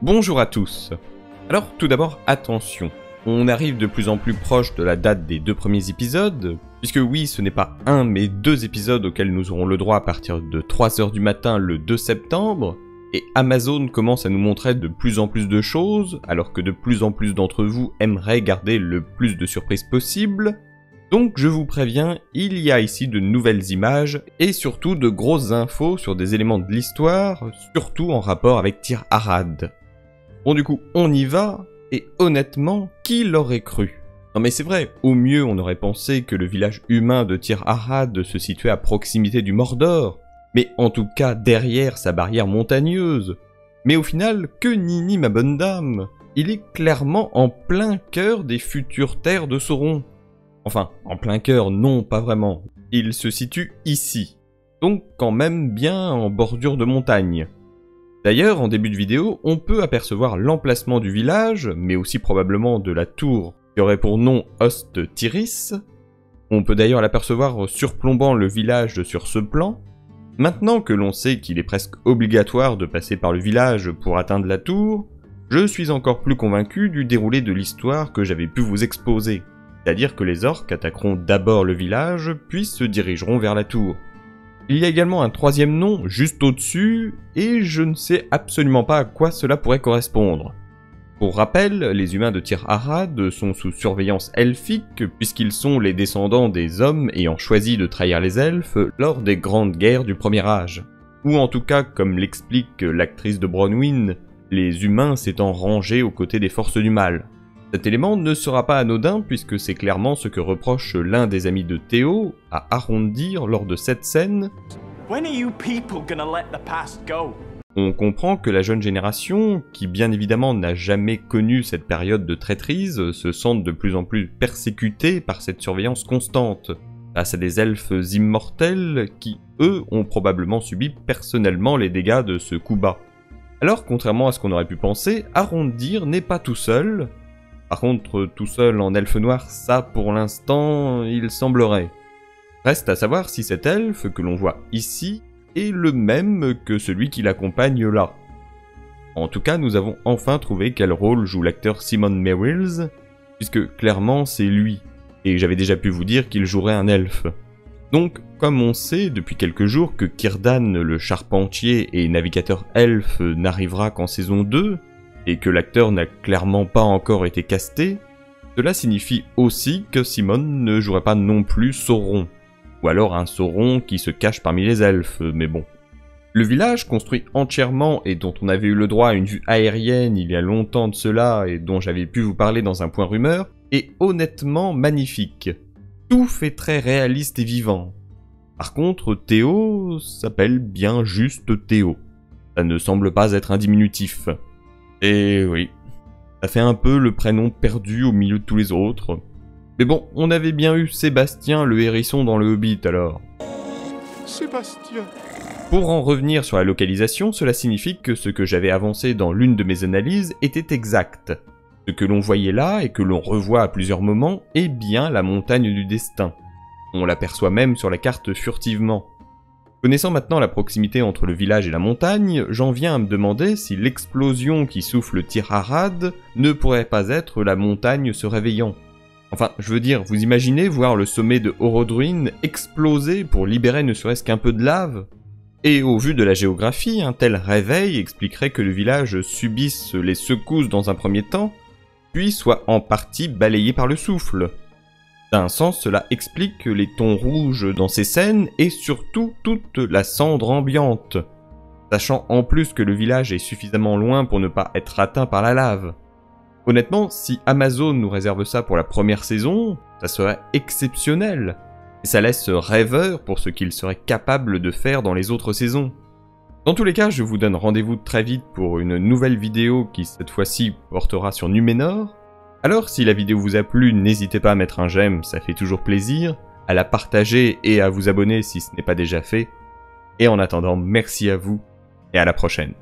Bonjour à tous. Alors tout d'abord attention, on arrive de plus en plus proche de la date des 2 premiers épisodes, puisque oui ce n'est pas un mais 2 épisodes auxquels nous aurons le droit à partir de 3h du matin le 2 septembre, et Amazon commence à nous montrer de plus en plus de choses, alors que de plus en plus d'entre vous aimeraient garder le plus de surprises possible. Donc je vous préviens, il y a ici de nouvelles images, et surtout de grosses infos sur des éléments de l'histoire, surtout en rapport avec Tir Arad. Bon du coup, on y va, et honnêtement, qui l'aurait cru? Non mais c'est vrai, au mieux on aurait pensé que le village humain de Tir Arad se situait à proximité du Mordor, mais en tout cas derrière sa barrière montagneuse. Mais au final, que nenni ma bonne dame, il est clairement en plein cœur des futures terres de Sauron. Enfin, en plein cœur, non, pas vraiment. Il se situe ici, donc quand même bien en bordure de montagne. D'ailleurs, en début de vidéo, on peut apercevoir l'emplacement du village, mais aussi probablement de la tour qui aurait pour nom Ost Tiris. On peut d'ailleurs l'apercevoir surplombant le village sur ce plan. Maintenant que l'on sait qu'il est presque obligatoire de passer par le village pour atteindre la tour, je suis encore plus convaincu du déroulé de l'histoire que j'avais pu vous exposer. C'est-à-dire que les orques attaqueront d'abord le village, puis se dirigeront vers la tour. Il y a également un troisième nom juste au-dessus, et je ne sais absolument pas à quoi cela pourrait correspondre. Pour rappel, les humains de Tir Arad sont sous surveillance elfique, puisqu'ils sont les descendants des hommes ayant choisi de trahir les elfes lors des grandes guerres du Premier Âge. Ou en tout cas, comme l'explique l'actrice de Bronwyn, les humains s'étant rangés aux côtés des forces du mal. Cet élément ne sera pas anodin puisque c'est clairement ce que reproche l'un des amis de Théo à Arondir lors de cette scène. On comprend que la jeune génération, qui bien évidemment n'a jamais connu cette période de traîtrise, se sente de plus en plus persécutée par cette surveillance constante, face à des elfes immortels qui, eux, ont probablement subi personnellement les dégâts de ce coup bas. Alors, contrairement à ce qu'on aurait pu penser, Arondir n'est pas tout seul. Par contre, tout seul en elfe noir, ça pour l'instant, il semblerait. Reste à savoir si cet elfe que l'on voit ici est le même que celui qui l'accompagne là. En tout cas, nous avons enfin trouvé quel rôle joue l'acteur Simon Merrills, puisque clairement c'est lui, et j'avais déjà pu vous dire qu'il jouerait un elfe. Donc, comme on sait depuis quelques jours que Círdan le charpentier et navigateur elfe n'arrivera qu'en saison 2, et que l'acteur n'a clairement pas encore été casté, cela signifie aussi que Simon ne jouerait pas non plus Sauron, ou alors un Sauron qui se cache parmi les elfes, mais bon. Le village, construit entièrement et dont on avait eu le droit à une vue aérienne il y a longtemps de cela et dont j'avais pu vous parler dans un point rumeur, est honnêtement magnifique. Tout fait très réaliste et vivant. Par contre, Théo s'appelle bien juste Théo. Ça ne semble pas être un diminutif. Et oui, ça fait un peu le prénom perdu au milieu de tous les autres. Mais bon, on avait bien eu Sébastien le hérisson dans le Hobbit alors. Sébastien. Pour en revenir sur la localisation, cela signifie que ce que j'avais avancé dans l'une de mes analyses était exact. Ce que l'on voyait là et que l'on revoit à plusieurs moments est bien la montagne du destin. On l'aperçoit même sur la carte furtivement. Connaissant maintenant la proximité entre le village et la montagne, j'en viens à me demander si l'explosion qui souffle Tir Arad ne pourrait pas être la montagne se réveillant. Enfin, je veux dire, vous imaginez voir le sommet de Orodruin exploser pour libérer ne serait-ce qu'un peu de lave? Et au vu de la géographie, un tel réveil expliquerait que le village subisse les secousses dans un premier temps, puis soit en partie balayé par le souffle. D'un sens, cela explique les tons rouges dans ces scènes et surtout toute la cendre ambiante, sachant en plus que le village est suffisamment loin pour ne pas être atteint par la lave. Honnêtement, si Amazon nous réserve ça pour la première saison, ça serait exceptionnel, et ça laisse rêveur pour ce qu'il serait capable de faire dans les autres saisons. Dans tous les cas, je vous donne rendez-vous très vite pour une nouvelle vidéo qui cette fois-ci portera sur Númenor. Alors si la vidéo vous a plu, n'hésitez pas à mettre un j'aime, ça fait toujours plaisir, à la partager et à vous abonner si ce n'est pas déjà fait. Et en attendant, merci à vous et à la prochaine.